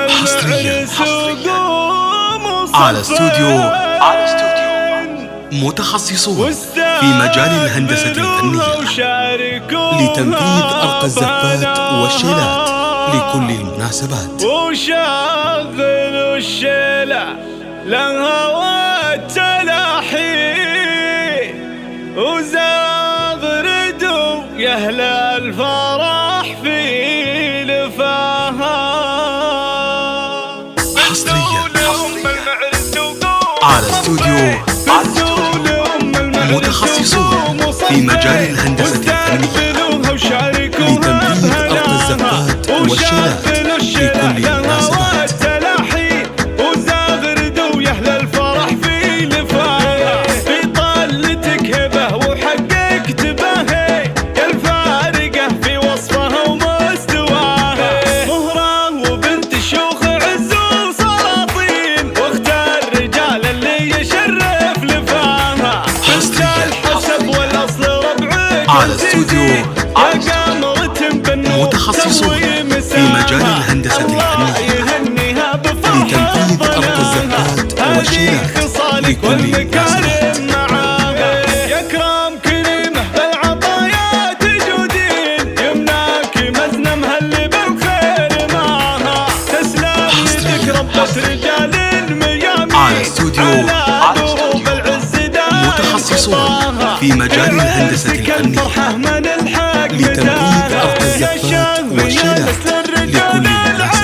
حصريا على استوديو متخصصون في مجال الهندسة الفنية لتنفيذ أرقى الزفات والشيلات لكل المناسبات. وشغل الشيلة لها التلاحي وزغردوا يا أهل الفرح في لفاها. حصريا على استوديو متخصصون في مجال الهندسة الفنية لتنفيذ أرقى الزفات والشيلات لكل المناسبات. وزغردوا يا أهل الفرح في لفاها. في طلتك هبة وحققت بها يا الفارقة في وصفها ومستواها. مهرة وبنت شيوخ عز وسلاطين واختار الرجال اللي يشرف لفاها. الحسب والاصل ربعك على استوديو متخصصون في مجال الهندسة الفنية لتنفيذ أرقى الزفات والشيلات لكل المناسبات. يكرم كريمه بالعطايا تجودين يمناك مزنه مهلي بالخير معها. تسلم يدك ربة رجال الميامين على استوديو متخصصون في مجال الهندسة الفنية لتنفيذ أرقى الزفات والشيلات لكل الناس.